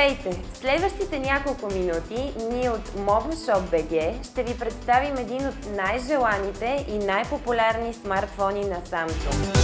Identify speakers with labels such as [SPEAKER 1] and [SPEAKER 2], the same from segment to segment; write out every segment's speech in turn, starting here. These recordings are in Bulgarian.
[SPEAKER 1] Здравейте! В следващите няколко минути ние от MobileShop.bg ще ви представим един от най-желаните и най-популярни смартфони на Samsung.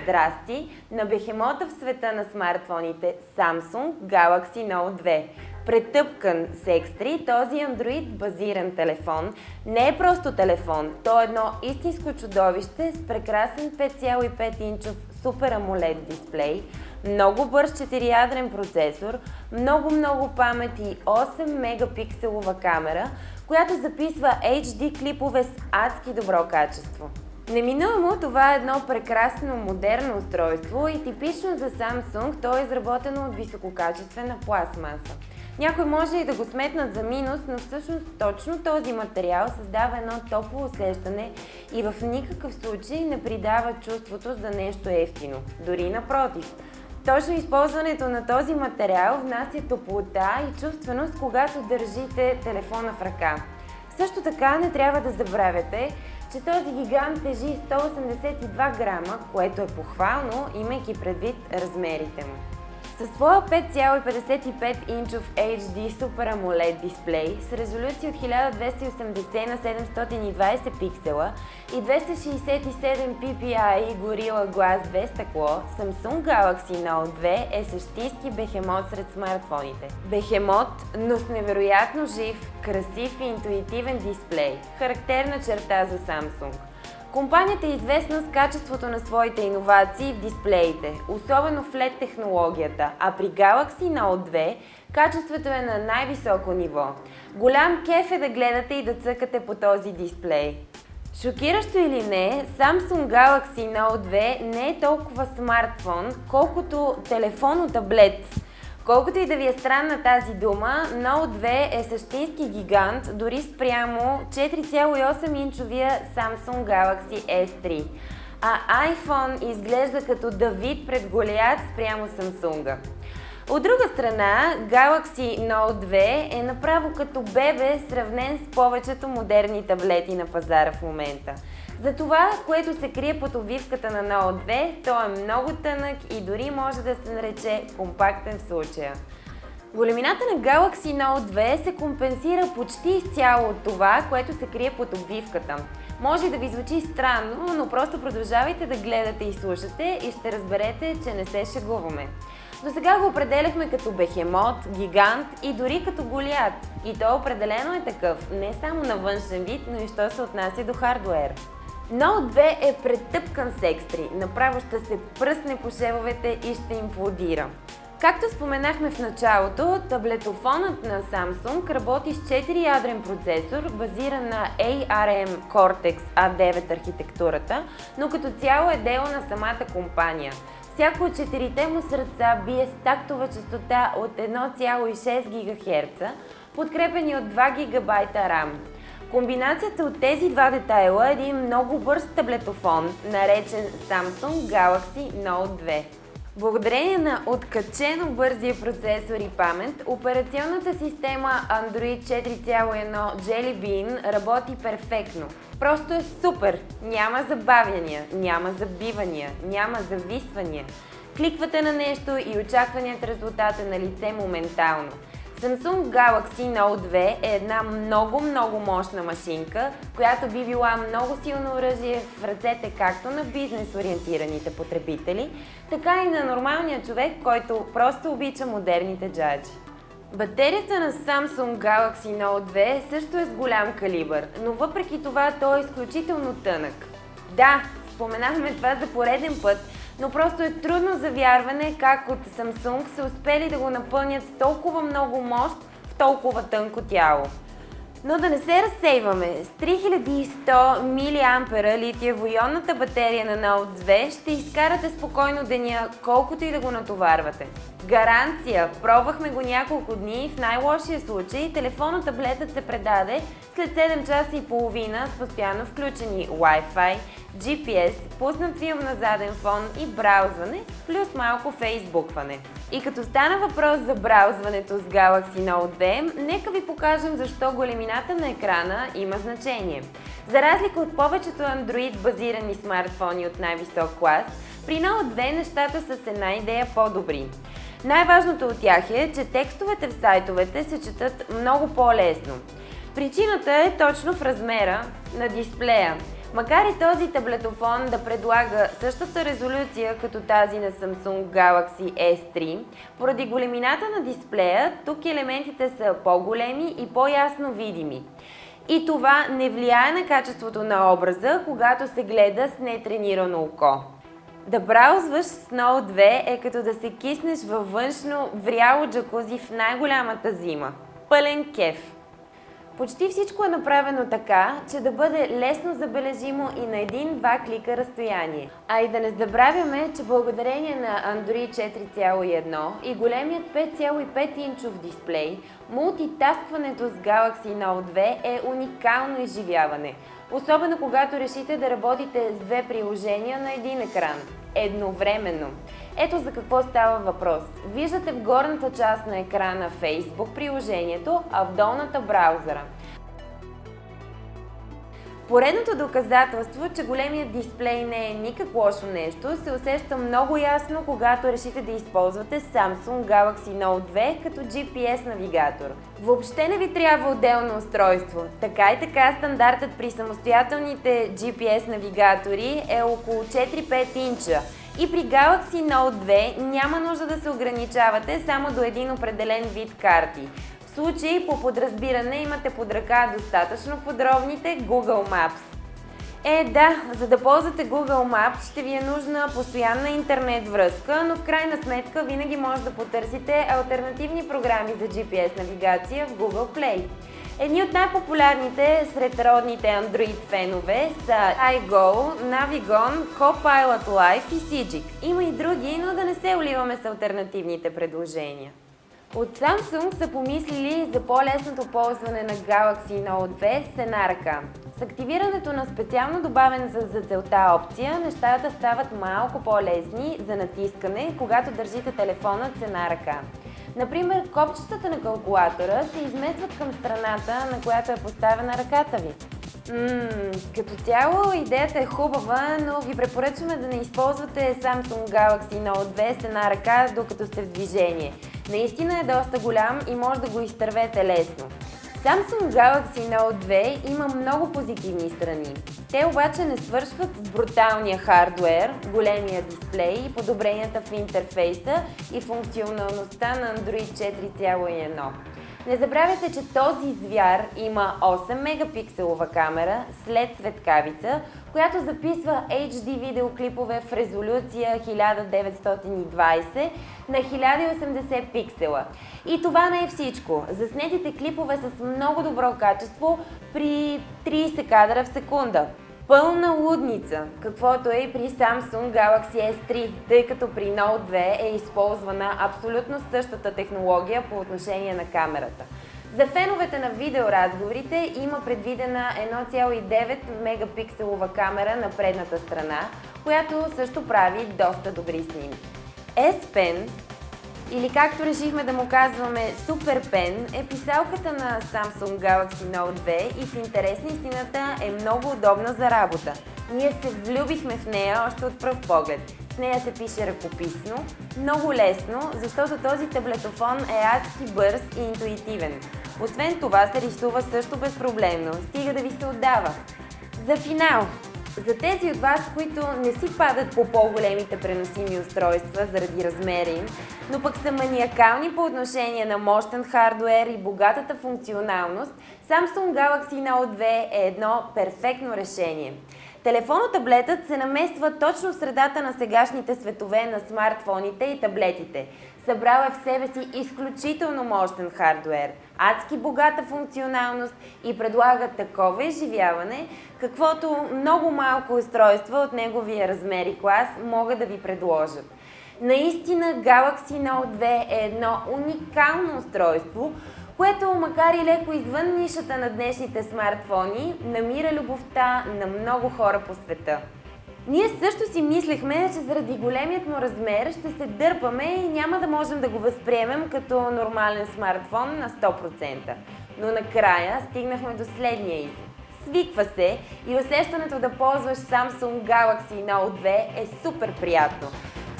[SPEAKER 1] Здрасти на бехемота в света на смартфоните Samsung Galaxy Note 2. Претъпкан с X3, този Android базиран телефон не е просто телефон, то е едно истинско чудовище с прекрасен 5,5 инчов Super AMOLED дисплей, много бърз 4-ядрен процесор, много памет и 8 мегапикселова камера, която записва HD клипове с адски добро качество. Неминуемо това е едно прекрасно модерно устройство и типично за Samsung то е изработено от висококачествена пластмаса. Някои може и да го сметнат за минус, но всъщност точно този материал създава едно топло усещане и в никакъв случай не придава чувството за нещо евтино. Дори напротив. Точно използването на този материал внася топлота и чувственост, когато държите телефона в ръка. Също така не трябва да забравяте, че този гигант тежи 182 грама, което е похвално, имайки предвид размерите му. Със своя 5,55 инчов HD Super AMOLED дисплей с резолюция от 1280 на 720 пиксела и 267 ppi Gorilla Glass 2 стъкло, Samsung Galaxy Note 2 е същински бехемот сред смартфоните. Бехемот, но с невероятно жив, красив и интуитивен дисплей, характерна черта за Samsung. Компанията е известна с качеството на своите иновации в дисплеите, особено в LED технологията, а при Galaxy Note 2 качеството е на най-високо ниво. Голям кеф е да гледате и да цъкате по този дисплей. Шокиращо или не, Samsung Galaxy Note 2 не е толкова смартфон, колкото телефон-таблет. Колкото и да ви е странна тази дума, Note 2 е същински гигант, дори спрямо 4,8-инчовия Samsung Galaxy S3. А iPhone изглежда като Давид пред Голиат спрямо Samsung. От друга страна, Galaxy Note 2 е направо като бебе, сравнен с повечето модерни таблети на пазара в момента. За това, което се крие под обвивката на Note 2, то е много тънък и дори може да се нарече компактен в случая. Големината на Galaxy Note 2 се компенсира почти изцяло от това, което се крие под обвивката. Може да ви звучи странно, но просто продължавайте да гледате и слушате и ще разберете, че не се шегуваме. До сега го определяхме като бехемот, гигант и дори като Голиат. И то определено е такъв, не само на външен вид, но и що се отнася до хардуер. Note 2 е претъпкан с X3, направо ще се пръсне по шевовете и ще имплодира. Както споменахме в началото, таблетофонът на Samsung работи с 4-ядрен процесор, базиран на ARM Cortex A9 архитектурата, но като цяло е дело на самата компания. Всяко от 4-те му сърца бие с тактова частота от 1,6 ГГц, подкрепени от 2 ГБ RAM. Комбинацията от тези два детайла е един много бърз таблетофон, наречен Samsung Galaxy Note 2. Благодарение на откачено бързия процесор и памет, операционната система Android 4.1 Jelly Bean работи перфектно. Просто е супер! Няма забавяния, няма забивания, няма зависвания. Кликвате на нещо и очакваният резултат е на лице моментално. Samsung Galaxy Note 2 е една много мощна машинка, която би била много силно оръжие в ръцете както на бизнес-ориентираните потребители, така и на нормалния човек, който просто обича модерните джаджи. Батерията на Samsung Galaxy Note 2 също е с голям калибър, но въпреки това той е изключително тънък. Да, споменахме това за пореден път, но просто е трудно за вярване как от Samsung са успели да го напълнят с толкова много мощ в толкова тънко тяло. Но да не се разсейваме, с 3100 мА литиево-ионната батерия на Note 2 ще изкарате спокойно деня, колкото и да го натоварвате. Гаранция! Пробвахме го няколко дни, в най-лошия случай телефонът-таблетът се предаде след 7 часа и половина с постоянно включени Wi-Fi, GPS, пуснат филм на заден фон и браузване, плюс малко фейсбукване. И като стана въпрос за браузването с Galaxy Note 2, нека ви покажем защо големината на екрана има значение. За разлика от повечето Android базирани смартфони от най-висок клас, при Note 2 нещата са с една идея по-добри. Най-важното от тях е, че текстовете в сайтовете се четат много по-лесно. Причината е точно в размера на дисплея. Макар и този таблетофон да предлага същата резолюция като тази на Samsung Galaxy S3, поради големината на дисплея, тук елементите са по-големи и по-ясно видими. И това не влияе на качеството на образа, когато се гледа с нетренирано око. Да браузваш с Note 2 е като да се киснеш във външно вряло джакузи в най-голямата зима. Пълен кеф! Почти всичко е направено така, че да бъде лесно забележимо и на 1-2 клика разстояние. А и да не забравяме, че благодарение на Android 4.1 и големият 5.5 инчов дисплей, мултитаскването с Galaxy Note 2 е уникално изживяване. Особено когато решите да работите с две приложения на един екран. Едновременно. Ето за какво става въпрос. Виждате в горната част на екрана Facebook приложението, а в долната браузъра. Поредното доказателство, че големият дисплей не е никак лошо нещо, се усеща много ясно, когато решите да използвате Samsung Galaxy Note 2 като GPS навигатор. Въобще не ви трябва отделно устройство. Така и така стандартът при самостоятелните GPS навигатори е около 4-5 инча. И при Galaxy Note 2 няма нужда да се ограничавате само до един определен вид карти. В случай по подразбиране имате под ръка достатъчно подробните Google Maps. Да, за да ползвате Google Maps ще ви е нужна постоянна интернет връзка, но в крайна сметка винаги може да потърсите алтернативни програми за GPS навигация в Google Play. Едни от най-популярните сред родните Android фенове са iGo, Navigon, Copilot Life и Sigic. Има и други, но да не се оливаме с алтернативните предложения. От Samsung са помислили за по-лесното ползване на Galaxy Note 2 с една ръка. С активирането на специално добавена за целта опция, нещата стават малко по-лесни за натискане, когато държите телефона с една ръка. Например, копчетата на калкулатора се изместват към страната, на която е поставена ръката ви. Като цяло идеята е хубава, но ви препоръчваме да не използвате Samsung Galaxy Note 2 с една ръка, докато сте в движение. Наистина е доста голям и може да го изтървете лесно. Samsung Galaxy Note 2 има много позитивни страни. Те обаче не свършват с бруталния хардуер, големия дисплей и подобренията в интерфейса и функционалността на Android 4.1. Не забравяйте, че този звяр има 8 мегапикселова камера след светкавица, която записва HD видеоклипове в резолюция 1920 на 1080 пиксела. И това не е всичко. Заснетите клипове са с много добро качество при 30 кадра в секунда. Пълна лудница, каквото е и при Samsung Galaxy S3, тъй като при Note 2 е използвана абсолютно същата технология по отношение на камерата. За феновете на видеоразговорите има предвидена 1,9 мегапикселова камера на предната страна, която също прави доста добри снимки. S Pen, или както решихме да му казваме Super Pen, е писалката на Samsung Galaxy Note 2 и в интерес на истината е много удобна за работа. Ние се влюбихме в нея още от пръв поглед. С нея се пише ръкописно, много лесно, защото този таблетофон е адски бърз и интуитивен. Освен това се рисува също безпроблемно, стига да ви се отдава. За финал! За тези от вас, които не си падат по по-големите преносими устройства заради размера им, но пък са маниакални по отношение на мощен хардуер и богатата функционалност, Samsung Galaxy Note 2 е едно перфектно решение. Телефонът-таблетът се намества точно в средата на сегашните светове на смартфоните и таблетите. Събрал е в себе си изключително мощен хардуер, адски богата функционалност и предлага такова изживяване, каквото много малко устройства от неговия размер и клас могат да ви предложат. Наистина Galaxy Note 2 е едно уникално устройство, което, макар и леко извън нишата на днешните смартфони, намира любовта на много хора по света. Ние също си мислехме, че заради големият му размер ще се дърпаме и няма да можем да го възприемем като нормален смартфон на 100%. Но накрая стигнахме до следния извод. Свиква се и усещането да ползваш Samsung Galaxy Note 2 е супер приятно.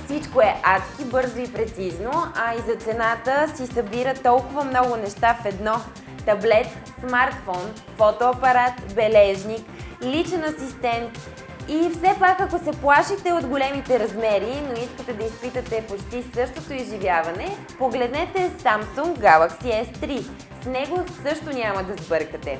[SPEAKER 1] Всичко е адски бързо и прецизно, а и за цената си събира толкова много неща в едно. Таблет, смартфон, фотоапарат, бележник, личен асистент. И все пак, ако се плашите от големите размери, но искате да изпитате почти същото изживяване, погледнете Samsung Galaxy S3. С него също няма да сбъркате.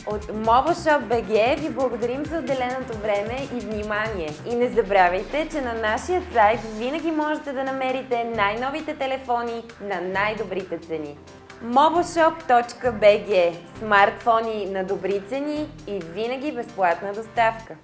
[SPEAKER 1] От MobileShop.bg ви благодарим за отделеното време и внимание. И не забравяйте, че на нашия сайт винаги можете да намерите най-новите телефони на най-добрите цени. MobileShop.bg. Смартфони на добри цени и винаги безплатна доставка.